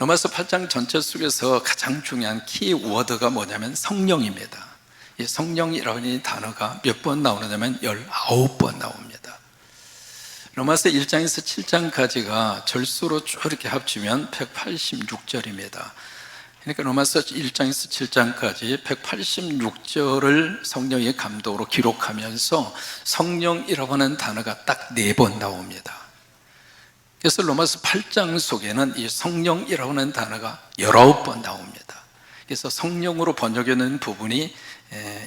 로마서 8장 전체 속에서 가장 중요한 키워드가 뭐냐면 성령입니다. 이 성령이라는 단어가 몇 번 나오느냐면 19번 나옵니다. 로마서 1장에서 7장까지가 절수로 쭉 이렇게 합치면 186절입니다. 그러니까 로마서 1장에서 7장까지 186절을 성령의 감동으로 기록하면서 성령이라고 하는 단어가 딱 4번 나옵니다. 그래서 로마서 8장 속에는 이 성령이라고 하는 단어가 19번 나옵니다. 그래서 성령으로 번역된 부분이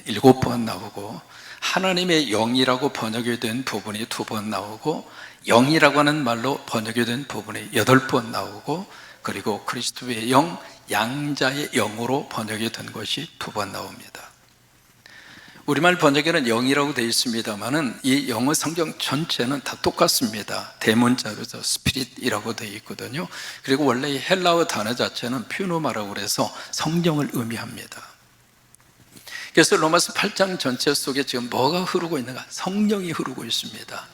7번 나오고, 하나님의 영이라고 번역이 된 부분이 2번 나오고, 영이라고 하는 말로 번역이 된 부분이 8번 나오고, 그리고 그리스도의 영, 양자의 영으로 번역이 된 것이 2번 나옵니다. 우리말 번역에는 영이라고 되어 있습니다만은 이 영어 성경 전체는 다 똑같습니다. 대문자로서 스피릿이라고 되어 있거든요. 그리고 원래 이 헬라어 단어 자체는 퓨노마라고 그래서 성령을 의미합니다. 그래서 로마서 8장 전체 속에 지금 뭐가 흐르고 있는가? 성령이 흐르고 있습니다.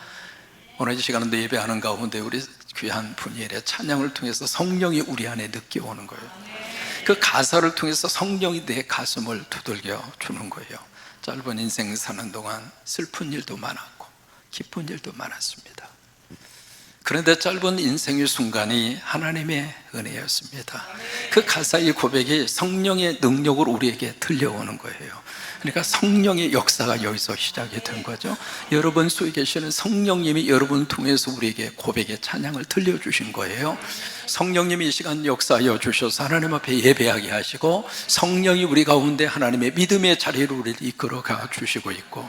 오늘 이 시간은 예배하는 가운데 우리 귀한 분야의 찬양을 통해서 성령이 우리 안에 느껴오는 거예요. 그 가사를 통해서 성령이 내 가슴을 두들겨 주는 거예요. 짧은 인생 사는 동안 슬픈 일도 많았고 기쁜 일도 많았습니다. 그런데 짧은 인생의 순간이 하나님의 은혜였습니다. 그 가사의 고백이 성령의 능력으로 우리에게 들려오는 거예요. 그러니까 성령의 역사가 여기서 시작이 된 거죠. 여러분 속에 계시는 성령님이 여러분 통해서 우리에게 고백의 찬양을 들려주신 거예요. 성령님이 이 시간 역사하여 주셔서 하나님 앞에 예배하게 하시고, 성령이 우리 가운데 하나님의 믿음의 자리로 우리를 이끌어가 주시고 있고,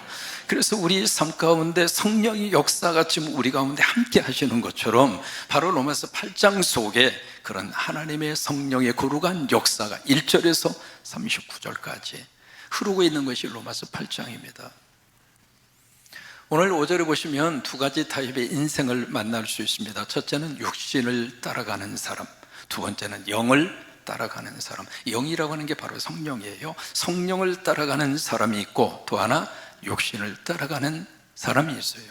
그래서 우리 삶 가운데 성령의 역사가 지금 우리 가운데 함께 하시는 것처럼 바로 로마서 8장 속에 그런 하나님의 성령의 거룩한 역사가 1절에서 39절까지 흐르고 있는 것이 로마서 8장입니다. 오늘 5절에 보시면 두 가지 타입의 인생을 만날 수 있습니다. 첫째는 육신을 따라가는 사람, 두 번째는 영을 따라가는 사람. 영이라고 하는 게 바로 성령이에요. 성령을 따라가는 사람이 있고, 또 하나 육신을 따라가는 사람이 있어요.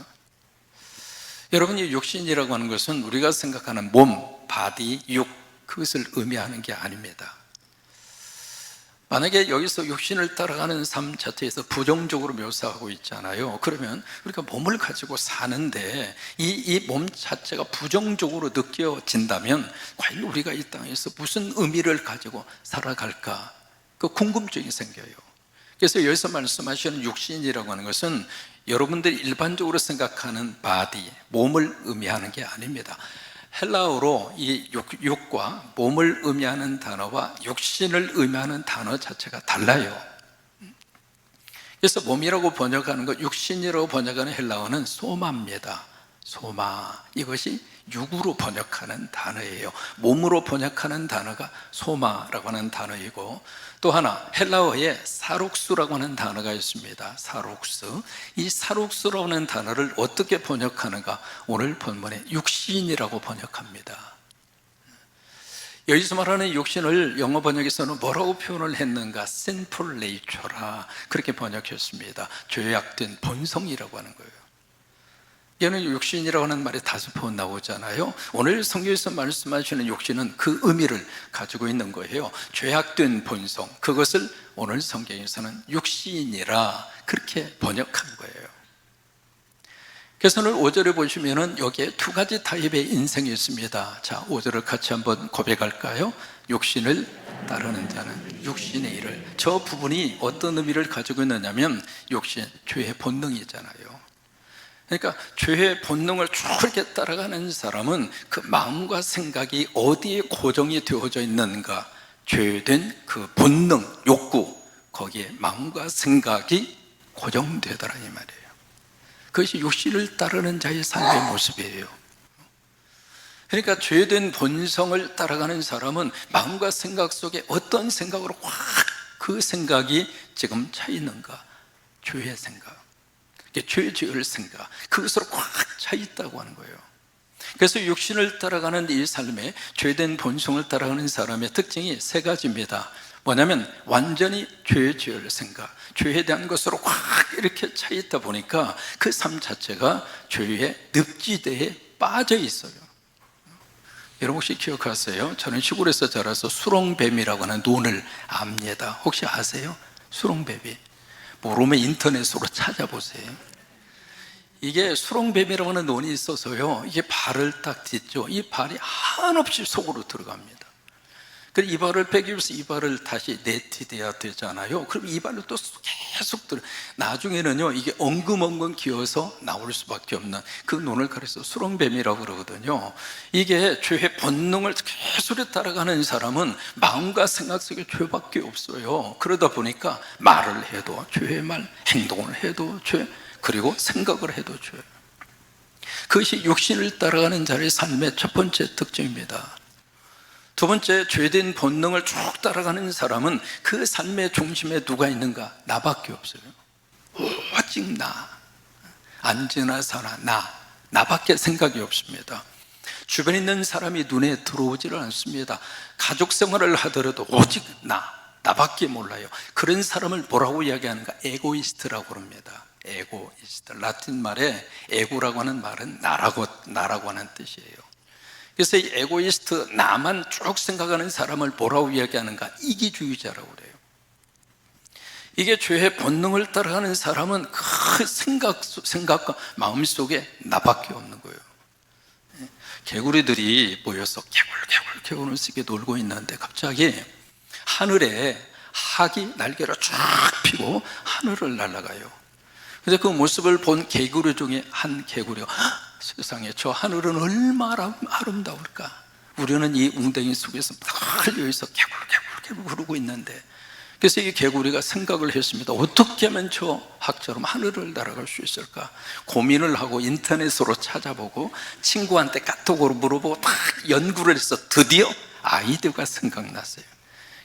여러분이 육신이라고 하는 것은 우리가 생각하는 몸, 바디, 육, 그것을 의미하는 게 아닙니다. 만약에 여기서 육신을 따라가는 삶 자체에서 부정적으로 묘사하고 있잖아요. 그러면 우리가 몸을 가지고 사는데 이 몸 자체가 부정적으로 느껴진다면 과연 우리가 이 땅에서 무슨 의미를 가지고 살아갈까? 그 궁금증이 생겨요. 그래서 여기서 말씀하시는 육신이라고 하는 것은 여러분들이 일반적으로 생각하는 바디, 몸을 의미하는 게 아닙니다. 헬라어로 이 육과 몸을 의미하는 단어와 육신을 의미하는 단어 자체가 달라요. 그래서 몸이라고 번역하는 것, 육신이라고 번역하는 헬라어는 소마입니다. 소마, 이것이 육으로 번역하는 단어예요. 몸으로 번역하는 단어가 소마라고 하는 단어이고, 또 하나 헬라어에 사룩스라고 하는 단어가 있습니다. 사룩스. 이 사룩스라고 하는 단어를 어떻게 번역하는가? 오늘 본문에 육신이라고 번역합니다. 여기서 말하는 육신을 영어 번역에서는 뭐라고 표현을 했는가? sinful nature라 그렇게 번역했습니다. 죄악된 본성이라고 하는 거예요. 얘는 육신이라고 하는 말이 5번 나오잖아요. 오늘 성경에서 말씀하시는 육신은 그 의미를 가지고 있는 거예요. 죄악된 본성, 그것을 오늘 성경에서는 육신이라 그렇게 번역한 거예요. 그래서 오늘 5절에 보시면은 여기에 두 가지 타입의 인생이 있습니다. 자, 5절을 같이 한번 고백할까요? 육신을 따르는 자는 육신의 일을. 저 부분이 어떤 의미를 가지고 있느냐면 육신, 죄의 본능이잖아요. 그러니까 죄의 본능을 쭉 이렇게 따라가는 사람은 그 마음과 생각이 어디에 고정이 되어져 있는가? 죄된 그 본능, 욕구, 거기에 마음과 생각이 고정되더라 이 말이에요. 그것이 육신을 따르는 자의 삶의 모습이에요. 그러니까 죄된 본성을 따라가는 사람은 마음과 생각 속에 어떤 생각으로 확 그 생각이 지금 차 있는가? 죄의 생각, 죄 지을 생각, 그것으로 꽉 차 있다고 하는 거예요. 그래서 육신을 따라가는 이 삶에 죄된 본성을 따라가는 사람의 특징이 세 가지입니다. 뭐냐면 완전히 죄 지을 생각, 죄에 대한 것으로 확 이렇게 차 있다 보니까 그 삶 자체가 죄의 늪지대에 빠져 있어요. 여러분 혹시 기억하세요? 저는 시골에서 자라서 수렁뱀이라고 하는 논을 압니다. 혹시 아세요? 수렁뱀이. 모르면 인터넷으로 찾아보세요. 이게 수렁뱀이라고 하는 논이 있어서요, 이게 발을 딱 딛죠. 이 발이 한없이 속으로 들어갑니다. 그래서 이 발을 빼기 위해서 이 발을 다시 내딛어야 되잖아요. 그럼 이 발을 또 계속 들어. 나중에는요, 이게 엉금엉금 기어서 나올 수밖에 없는 그 논을 가려서 수렁뱀이라고 그러거든요. 이게 죄의 본능을 계속 따라가는 사람은 마음과 생각 속에 죄밖에 없어요. 그러다 보니까 말을 해도 죄의 말, 행동을 해도 죄, 그리고 생각을 해도 죄. 그것이 육신을 따라가는 자의 삶의 첫 번째 특징입니다. 두 번째, 죄된 본능을 쭉 따라가는 사람은 그 삶의 중심에 누가 있는가? 나밖에 없어요. 오직 나. 앉으나 서나 나밖에 생각이 없습니다. 주변에 있는 사람이 눈에 들어오지를 않습니다. 가족 생활을 하더라도 오직 나밖에 몰라요. 그런 사람을 뭐라고 이야기하는가? 에고이스트라고 그럽니다. 에고이스트. 라틴 말에 에고라고 하는 말은 나라고 하는 뜻이에요. 그래서 이 에고이스트, 나만 쭉 생각하는 사람을 뭐라고 이야기하는가? 이기주의자라고 그래요. 이게 죄의 본능을 따라가는 사람은 그 생각과 마음속에 나밖에 없는 거예요. 개구리들이 모여서 개굴 쓰게 놀고 있는데 갑자기 하늘에 학이 날개를 쫙 펴고 하늘을 날아가요. 그래서 그 모습을 본 개구리 중에 한 개구리가 세상에 저 하늘은 얼마나 아름다울까. 우리는 이 웅덩이 속에서 늘 여기서 개굴 부르고 있는데, 그래서 이 개구리가 생각을 했습니다. 어떻게 하면 저 학처럼 하늘을 날아갈 수 있을까? 고민을 하고 인터넷으로 찾아보고 친구한테 카톡으로 물어보고 딱 연구를 해서 드디어 아이디어가 생각났어요.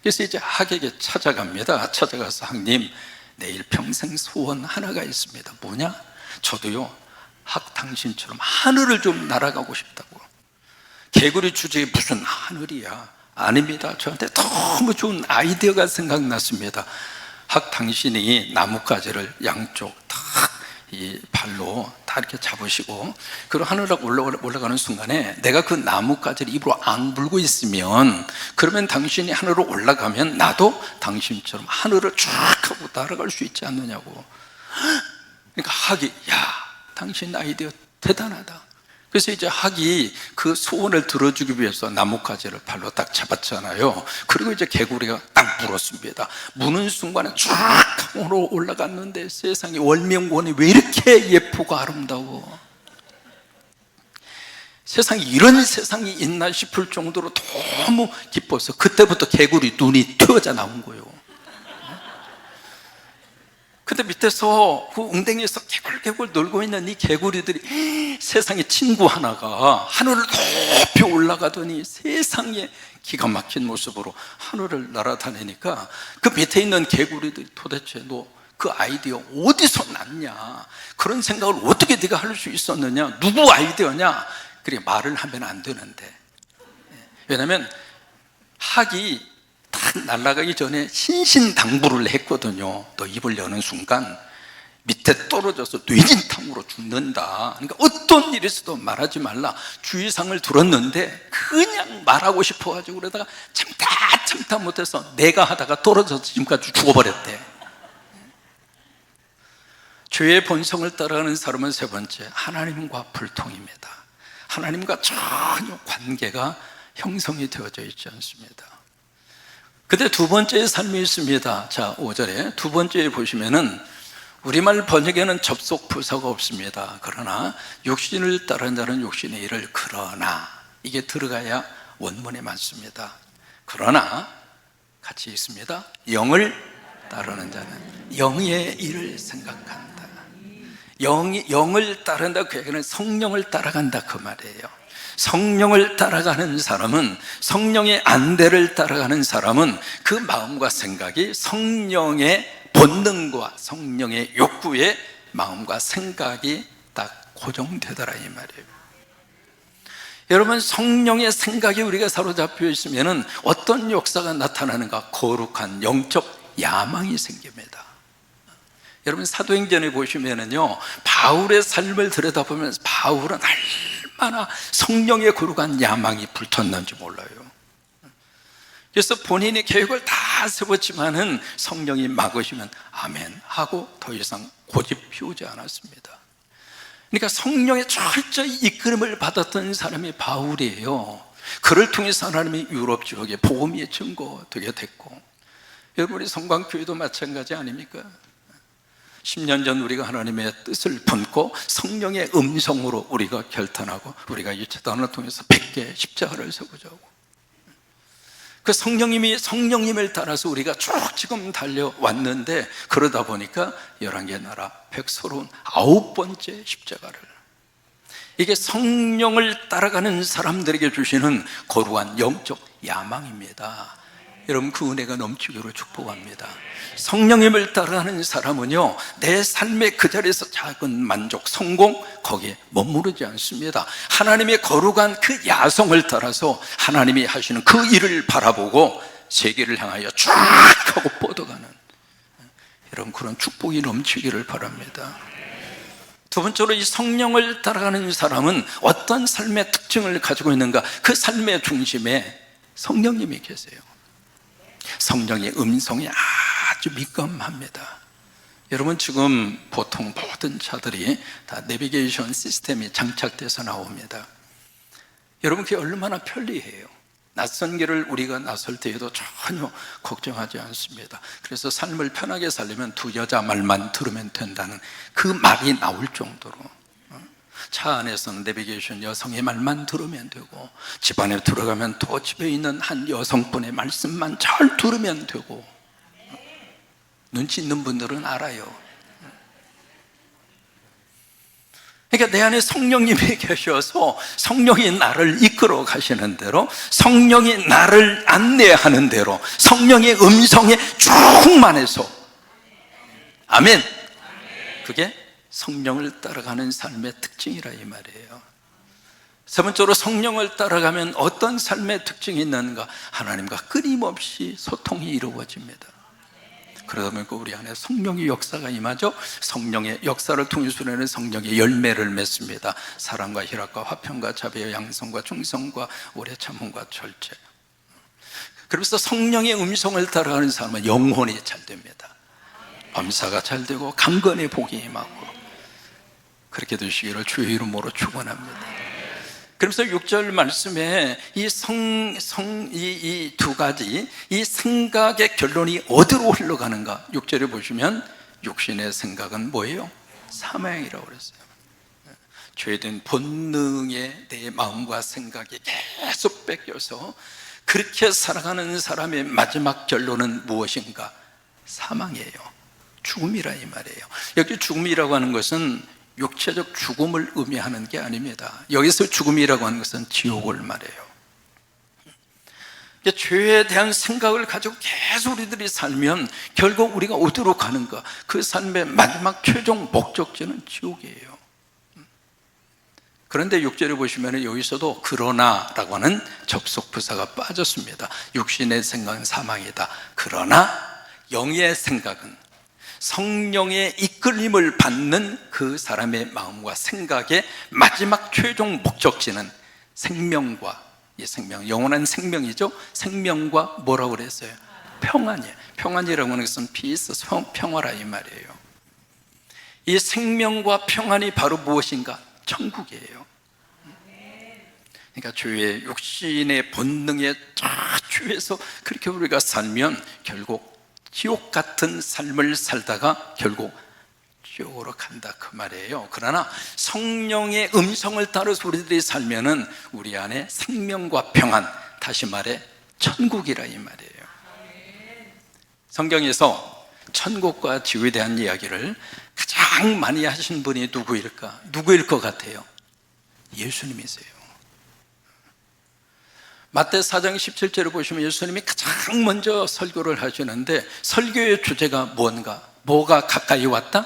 그래서 이제 학에게 찾아갑니다. 찾아가서 학님, 내일 평생 소원 하나가 있습니다. 뭐냐? 저도요, 학 당신처럼 하늘을 좀 날아가고 싶다고. 개구리 주제에 무슨 하늘이야? 아닙니다. 저한테 너무 좋은 아이디어가 생각났습니다. 학 당신이 나뭇가지를 양쪽 이 발로 다 이렇게 잡으시고, 그리고 하늘로 올라가는 순간에 내가 그 나뭇가지를 입으로 앙 불고 있으면, 그러면 당신이 하늘로 올라가면 나도 당신처럼 하늘을 쫙 하고 날아갈 수 있지 않느냐고. 그러니까 학이, 야, 당신 아이디어 대단하다. 그래서 이제 학이 그 소원을 들어주기 위해서 나뭇가지를 발로 딱 잡았잖아요. 그리고 이제 개구리가 딱 물었습니다. 무는 순간에 쫙 하늘로 올라갔는데 세상에 월명원이 왜 이렇게 예쁘고 아름다워? 세상에 이런 세상이 있나 싶을 정도로 너무 기뻐서 그때부터 개구리 눈이 튀어져 나온 거예요. 근데 밑에서 그 웅덩이에서 개굴 놀고 있는 이 개구리들이 세상에 친구 하나가 하늘을 높이 올라가더니 세상에 기가 막힌 모습으로 하늘을 날아다니니까 그 밑에 있는 개구리들이 도대체 너 그 아이디어 어디서 났냐? 그런 생각을 어떻게 네가 할 수 있었느냐? 누구 아이디어냐? 그래, 말을 하면 안 되는데. 왜냐하면 학이 딱 날아가기 전에 신신당부를 했거든요. 너 입을 여는 순간 밑에 떨어져서 뇌진탕으로 죽는다. 그러니까 어떤 일이 있어도 말하지 말라. 주의사항을 들었는데 그냥 말하고 싶어가지고 그러다가 참다 못해서 내가 하다가 떨어져서 지금까지 죽어버렸대. 죄의 본성을 따라가는 사람은 세 번째, 하나님과 불통입니다. 하나님과 전혀 관계가 형성이 되어져 있지 않습니다. 근데 두 번째의 삶이 있습니다. 자, 5절에 두 번째에 보시면은 우리말 번역에는 접속 부사가 없습니다. 그러나 육신을 따르는 자는 육신의 일을, 그러나 이게 들어가야 원문에 맞습니다. 그러나 같이 있습니다. 영을 따르는 자는 영의 일을 생각한다. 영을 따른다, 그 얘기는 성령을 따라간다 그 말이에요. 성령을 따라가는 사람은, 성령의 안대를 따라가는 사람은 그 마음과 생각이 성령의 본능과 성령의 욕구에 마음과 생각이 딱 고정되더라 이 말이에요. 여러분, 성령의 생각이 우리가 사로잡혀 있으면 어떤 역사가 나타나는가? 거룩한 영적 야망이 생깁니다. 여러분, 사도행전에 보시면은요, 바울의 삶을 들여다보면서 바울은 얼마나 성령의 거룩한 야망이 불탔는지 몰라요. 그래서 본인의 계획을 다 세웠지만은 성령이 막으시면 아멘 하고 더 이상 고집 피우지 않았습니다. 그러니까 성령의 철저히 이끌음을 받았던 사람이 바울이에요. 그를 통해서 하나님이 유럽 지역에 복음이 증거되게 됐고, 여러분, 우리 성광교회도 마찬가지 아닙니까? 10년 전 우리가 하나님의 뜻을 품고 성령의 음성으로 우리가 결단하고 우리가 이 재단을 통해서 100개의 십자가를 세우자고, 그 성령님을 따라서 우리가 쭉 지금 달려왔는데, 그러다 보니까 11개 나라 139번째 십자가를, 이게 성령을 따라가는 사람들에게 주시는 거룩한 영적 야망입니다. 여러분, 그 은혜가 넘치기로 축복합니다. 성령님을 따라가는 사람은요, 내 삶의 그 자리에서 작은 만족, 성공, 거기에 머무르지 않습니다. 하나님의 거룩한 그 야성을 따라서 하나님이 하시는 그 일을 바라보고 세계를 향하여 쫙 하고 뻗어가는, 여러분, 그런 축복이 넘치기를 바랍니다. 두 번째로, 이 성령을 따라가는 사람은 어떤 삶의 특징을 가지고 있는가? 그 삶의 중심에 성령님이 계세요. 성령의 음성에 아주 민감합니다. 여러분, 지금 보통 모든 차들이 다 내비게이션 시스템이 장착돼서 나옵니다. 여러분, 그게 얼마나 편리해요. 낯선 길을 우리가 나설 때에도 전혀 걱정하지 않습니다. 그래서 삶을 편하게 살려면 두 여자 말만 들으면 된다는 그 말이 나올 정도로, 차 안에서는 내비게이션 여성의 말만 들으면 되고, 집 안에 들어가면 또 집에 있는 한 여성분의 말씀만 잘 들으면 되고, 눈치 있는 분들은 알아요. 그러니까 내 안에 성령님이 계셔서 성령이 나를 이끌어 가시는 대로, 성령이 나를 안내하는 대로, 성령의 음성에 충만해서, 아멘. 그게 성령을 따라가는 삶의 특징이라 이 말이에요. 세 번째로, 성령을 따라가면 어떤 삶의 특징이 있는가? 하나님과 끊임없이 소통이 이루어집니다. 그러다 보니까 우리 안에 성령의 역사가 임하죠. 성령의 역사를 통해서 우리는 성령의 열매를 맺습니다. 사랑과 희락과 화평과 자비와 양성과 충성과 오래 참음과 절제. 그래서 성령의 음성을 따라가는 사람은 영혼이 잘 됩니다. 범사가 잘 되고 강건의 복이 임하고, 그렇게 되시기를 주의 이름으로 축원합니다. 그래서 6절 말씀에 이 두 가지, 이 생각의 결론이 어디로 흘러가는가? 6절에 보시면 육신의 생각은 뭐예요? 사망이라고 그랬어요. 죄된 본능에 내 마음과 생각이 계속 뺏겨서 그렇게 살아가는 사람의 마지막 결론은 무엇인가? 사망이에요. 죽음이라 이 말이에요. 여기 죽음이라고 하는 것은 육체적 죽음을 의미하는 게 아닙니다. 여기서 죽음이라고 하는 것은 지옥을 말해요. 죄에 대한 생각을 가지고 계속 우리들이 살면 결국 우리가 어디로 가는가? 그 삶의 마지막 최종 목적지는 지옥이에요. 그런데 6절에 보시면 여기서도 그러나라고 하는 접속부사가 빠졌습니다. 육신의 생각은 사망이다. 그러나 영의 생각은, 성령의 이끌림을 받는 그 사람의 마음과 생각의 마지막 최종 목적지는 생명과, 이 생명, 영원한 생명이죠. 생명과 뭐라고 그랬어요? 평안이에요. 평안이라고 하는 것은 피스, 평화라 이 말이에요. 이 생명과 평안이 바로 무엇인가? 천국이에요. 그러니까 죄의 육신의 본능에 쫙 취해서 그렇게 우리가 살면 결국 지옥 같은 삶을 살다가 결국 지옥으로 간다 그 말이에요. 그러나 성령의 음성을 따라서 우리들이 살면은 우리 안에 생명과 평안, 다시 말해 천국이라 이 말이에요. 성경에서 천국과 지옥에 대한 이야기를 가장 많이 하신 분이 누구일까? 누구일 것 같아요? 예수님이세요. 마태 4장 17절을 보시면 예수님이 가장 먼저 설교를 하시는데, 설교의 주제가 뭔가? 뭐가 가까이 왔다?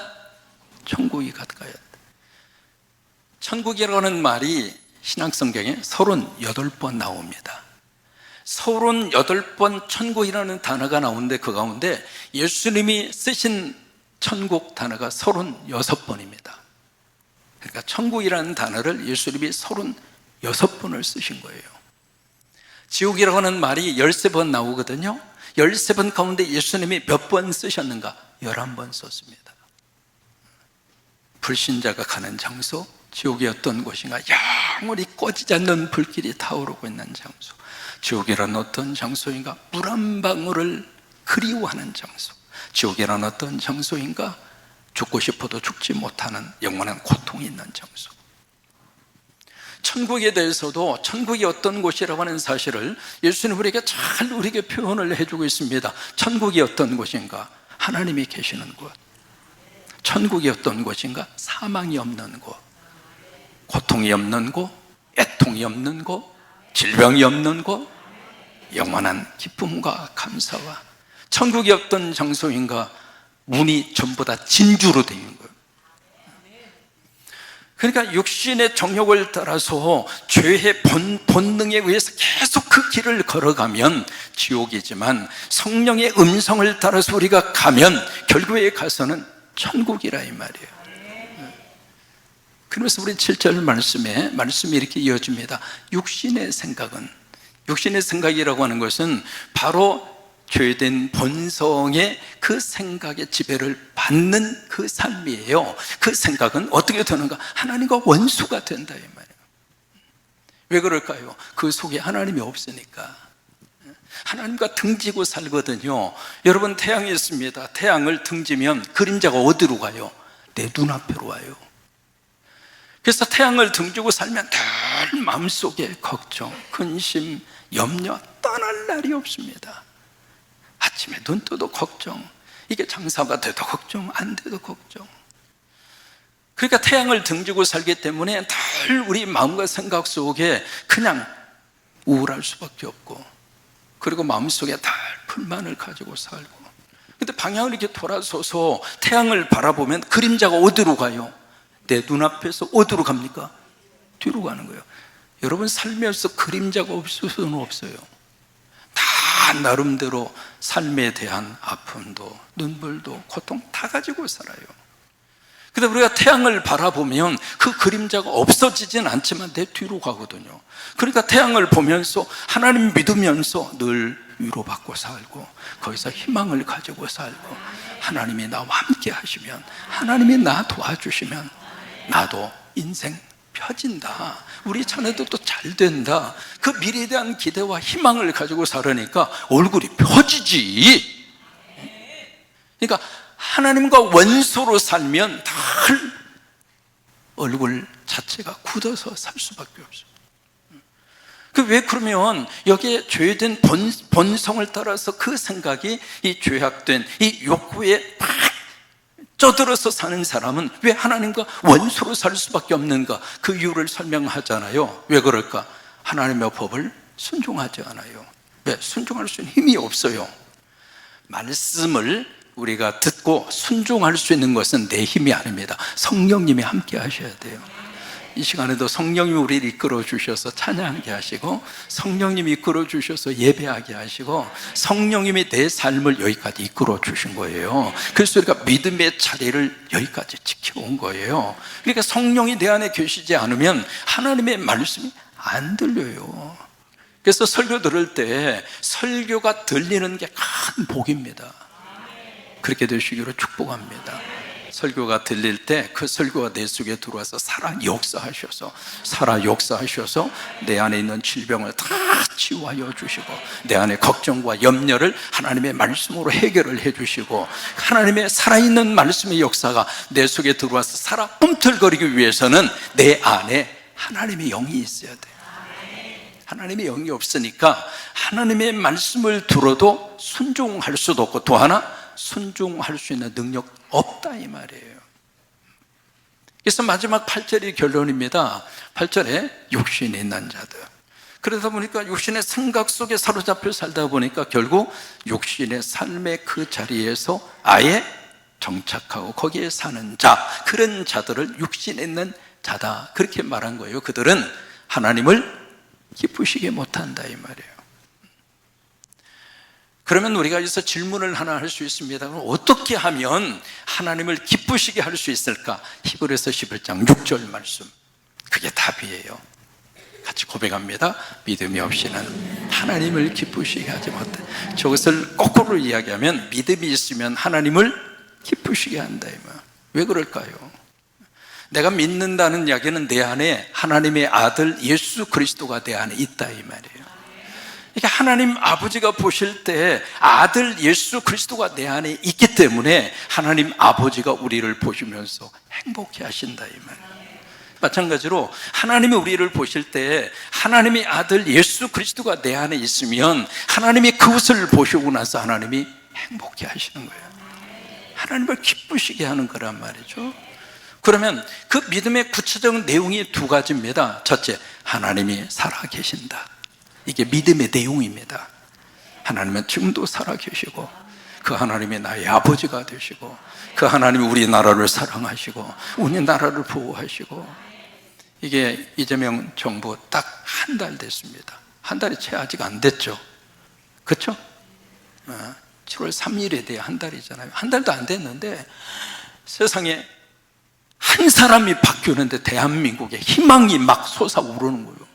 천국이 가까이 왔다. 천국이라는 말이 신약성경에 38번 나옵니다. 38번 천국이라는 단어가 나오는데 그 가운데 예수님이 쓰신 천국 단어가 36번입니다. 그러니까 천국이라는 단어를 예수님이 36번을 쓰신 거예요. 지옥이라고 하는 말이 13번 나오거든요. 13번 가운데 예수님이 몇 번 쓰셨는가? 11번 썼습니다. 불신자가 가는 장소, 지옥이 어떤 곳인가? 영원히 꺼지지 않는 불길이 타오르고 있는 장소. 지옥이란 어떤 장소인가? 물 한 방울을 그리워하는 장소. 지옥이란 어떤 장소인가? 죽고 싶어도 죽지 못하는 영원한 고통이 있는 장소. 천국에 대해서도 천국이 어떤 곳이라고 하는 사실을 예수님 우리에게 잘 우리에게 표현을 해주고 있습니다. 천국이 어떤 곳인가? 하나님이 계시는 곳. 천국이 어떤 곳인가? 사망이 없는 곳, 고통이 없는 곳, 애통이 없는 곳, 질병이 없는 곳, 영원한 기쁨과 감사와. 천국이 어떤 장소인가? 문이 전부 다 진주로 되어 있는 거예요. 그러니까 육신의 정욕을 따라서 죄의 본능에 의해서 계속 그 길을 걸어가면 지옥이지만, 성령의 음성을 따라서 우리가 가면 결국에 가서는 천국이라 이 말이에요. 그러면서 우리 7절 말씀이 이렇게 이어집니다. 육신의 생각이라고 하는 것은 바로 죄된 본성의 그 생각의 지배를 받는 그 삶이에요. 그 생각은 어떻게 되는가? 하나님과 원수가 된다 이 말이에요. 왜 그럴까요? 그 속에 하나님이 없으니까. 하나님과 등지고 살거든요. 여러분, 태양이 있습니다. 태양을 등지면 그림자가 어디로 가요? 내 눈앞으로 와요. 그래서 태양을 등지고 살면 늘 마음속에 걱정, 근심, 염려 떠날 날이 없습니다. 아침에 눈 떠도 걱정, 이게 장사가 돼도 걱정, 안 돼도 걱정. 그러니까 태양을 등지고 살기 때문에 늘 우리 마음과 생각 속에 그냥 우울할 수밖에 없고, 그리고 마음속에 늘 불만을 가지고 살고. 근데 방향을 이렇게 돌아서서 태양을 바라보면 그림자가 어디로 가요? 내 눈앞에서 어디로 갑니까? 뒤로 가는 거예요. 여러분, 살면서 그림자가 없을 수는 없어요. 다 나름대로 삶에 대한 아픔도 눈물도 고통 다 가지고 살아요. 근데 우리가 태양을 바라보면 그 그림자가 없어지진 않지만 내 뒤로 가거든요. 그러니까 태양을 보면서 하나님 믿으면서 늘 위로받고 살고, 거기서 희망을 가지고 살고, 하나님이 나와 함께 하시면, 하나님이 나 도와주시면 나도 인생 펴진다, 우리 자녀들도 잘 된다, 그 미래에 대한 기대와 희망을 가지고 살으니까 얼굴이 펴지지. 그러니까 하나님과 원수로 살면 늘 얼굴 자체가 굳어서 살 수밖에 없어요. 왜 그러면 여기에 죄된 본성을 따라서 그 생각이, 이 죄악된 이 욕구에 막 쪄들어서 사는 사람은 왜 하나님과 원수로 살 수밖에 없는가? 그 이유를 설명하잖아요. 왜 그럴까? 하나님의 법을 순종하지 않아요. 왜? 순종할 수 있는 힘이 없어요. 말씀을 우리가 듣고 순종할 수 있는 것은 내 힘이 아닙니다. 성령님이 함께 하셔야 돼요. 이 시간에도 성령님이 우리를 이끌어 주셔서 찬양하게 하시고, 성령님이 이끌어 주셔서 예배하게 하시고, 성령님이 내 삶을 여기까지 이끌어 주신 거예요. 그래서 우리가 믿음의 자리를 여기까지 지켜온 거예요. 그러니까 성령이 내 안에 계시지 않으면 하나님의 말씀이 안 들려요. 그래서 설교 들을 때 설교가 들리는 게 큰 복입니다. 그렇게 되시기로 축복합니다. 설교가 들릴 때 그 설교가 내 속에 들어와서 살아 역사하셔서 내 안에 있는 질병을 다 치유하여 주시고, 내 안에 걱정과 염려를 하나님의 말씀으로 해결을 해 주시고, 하나님의 살아있는 말씀의 역사가 내 속에 들어와서 살아 꿈틀거리기 위해서는 내 안에 하나님의 영이 있어야 돼요. 하나님의 영이 없으니까 하나님의 말씀을 들어도 순종할 수도 없고, 또 하나 순종할 수 있는 능력 없다 이 말이에요. 그래서 마지막 8절이 결론입니다. 8절에 욕심이 있는 자들. 그러다 보니까 육신의 생각 속에 사로잡혀 살다 보니까 결국 육신의 삶의 그 자리에서 아예 정착하고 거기에 사는 자, 그런 자들을 육신에 있는 자다, 그렇게 말한 거예요. 그들은 하나님을 기쁘시게 못한다 이 말이에요. 그러면 우리가 여기서 질문을 하나 할 수 있습니다. 어떻게 하면 하나님을 기쁘시게 할 수 있을까? 히브리서 11장 6절 말씀, 그게 답이에요. 같이 고백합니다. 믿음이 없이는 하나님을 기쁘시게 하지 못해. 저것을 거꾸로 이야기하면 믿음이 있으면 하나님을 기쁘시게 한다 이 말. 왜 그럴까요? 내가 믿는다는 이야기는 내 안에 하나님의 아들 예수 그리스도가 내 안에 있다 이 말이에요. 그러니까 하나님 아버지가 보실 때 아들 예수 그리스도가 내 안에 있기 때문에 하나님 아버지가 우리를 보시면서 행복해 하신다 이 말이에요. 마찬가지로 하나님이 우리를 보실 때 하나님의 아들 예수 그리스도가 내 안에 있으면 하나님이 그것을 보시고 나서 하나님이 행복해 하시는 거예요. 하나님을 기쁘시게 하는 거란 말이죠. 그러면 그 믿음의 구체적 내용이 두 가지입니다. 첫째, 하나님이 살아계신다. 이게 믿음의 내용입니다. 하나님은 지금도 살아계시고 그 하나님이 나의 아버지가 되시고 그 하나님이 우리나라를 사랑하시고 우리나라를 보호하시고. 이게 이재명 정부 딱 한 달 됐습니다. 한 달이 채 아직 안 됐죠. 그렇죠? 7월 3일에 대해 한 달이잖아요. 한 달도 안 됐는데 세상에 한 사람이 바뀌었는데 대한민국에 희망이 막 솟아오르는 거예요.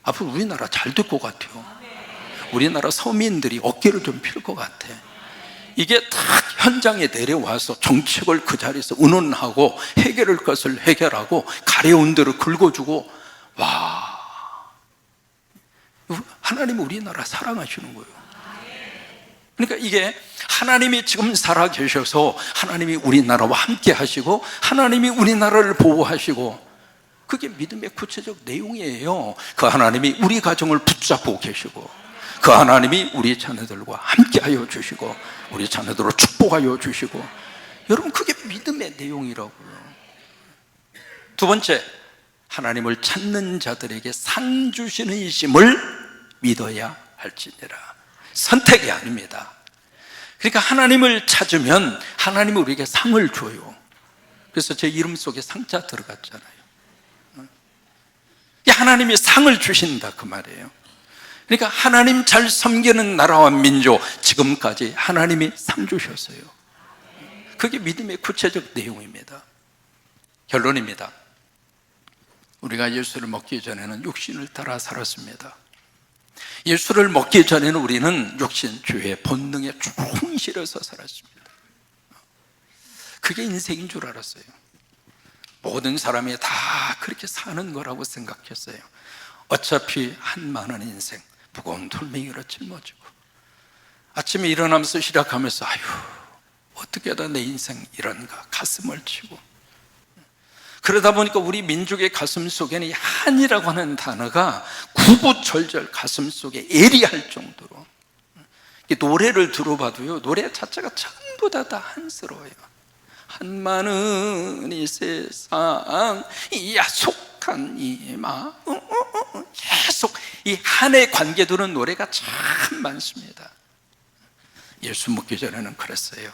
앞으로 우리나라 잘 될 것 같아요. 우리나라 서민들이 어깨를 좀 필 것 같아. 이게 딱 현장에 내려와서 정책을 그 자리에서 의논하고 해결할 것을 해결하고 가려운 대로 긁어주고, 와, 하나님이 우리나라 사랑하시는 거예요. 그러니까 이게 하나님이 지금 살아계셔서 하나님이 우리나라와 함께 하시고 하나님이 우리나라를 보호하시고, 그게 믿음의 구체적 내용이에요. 그 하나님이 우리 가정을 붙잡고 계시고 그 하나님이 우리 자녀들과 함께하여 주시고 우리 자녀들을 축복하여 주시고, 여러분 그게 믿음의 내용이라고요. 두 번째, 하나님을 찾는 자들에게 상 주시는 이심을 믿어야 할지니라. 선택이 아닙니다. 그러니까 하나님을 찾으면 하나님이 우리에게 상을 줘요. 그래서 제 이름 속에 상자 들어갔잖아요. 하나님이 상을 주신다 그 말이에요. 그러니까 하나님 잘 섬기는 나라와 민족, 지금까지 하나님이 상 주셨어요. 그게 믿음의 구체적 내용입니다. 결론입니다. 우리가 예수를 먹기 전에는 육신을 따라 살았습니다. 예수를 먹기 전에는 우리는 육신, 죄의 본능에 충실해서 살았습니다. 그게 인생인 줄 알았어요. 모든 사람이 다 그렇게 사는 거라고 생각했어요. 어차피 한만한 인생, 무거운 돌멩이로 짊어지고 아침에 일어나면서 시작하면서 아유, 어떻게 하다 내 인생 이런가 가슴을 치고, 그러다 보니까 우리 민족의 가슴 속에는 한이라고 하는 단어가 구구절절 가슴 속에 애리할 정도로, 노래를 들어봐도요, 노래 자체가 전부 다 한스러워요. 한많은 이 세상 야속한 이 마음, 계속 이 한의 관계되는 노래가 참 많습니다. 예수 먹기 전에는 그랬어요.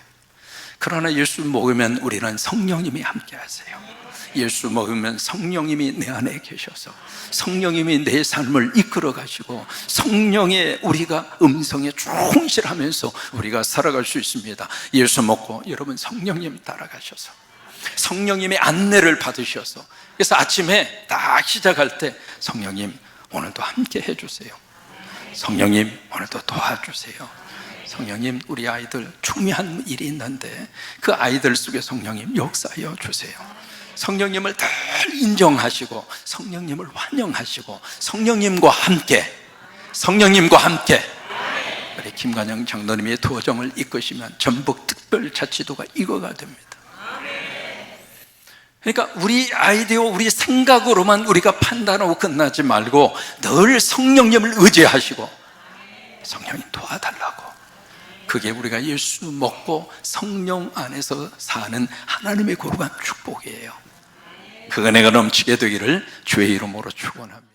그러나 예수 먹으면 우리는 성령님이 함께 하세요. 예수 먹으면 성령님이 내 안에 계셔서 성령님이 내 삶을 이끌어 가시고 성령의 우리가 음성에 충실하면서 우리가 살아갈 수 있습니다. 예수 먹고 여러분 성령님 따라가셔서 성령님의 안내를 받으셔서, 그래서 아침에 딱 시작할 때 성령님 오늘도 함께 해주세요. 성령님 오늘도 도와주세요. 성령님 우리 아이들 중요한 일이 있는데 그 아이들 속에 성령님 역사하여 주세요. 성령님을 늘 인정하시고 성령님을 환영하시고 성령님과 함께 우리 김관영 장로님의 도정을 이끄시면 전북특별자치도가 이거가 됩니다. 그러니까 우리 아이디어, 우리 생각으로만 우리가 판단하고 끝나지 말고 늘 성령님을 의지하시고 성령님 도와달라고. 그게 우리가 예수 먹고 성령 안에서 사는 하나님의 거룩한 축복이에요. 그 은혜가 넘치게 되기를 주의 이름으로 축원합니다.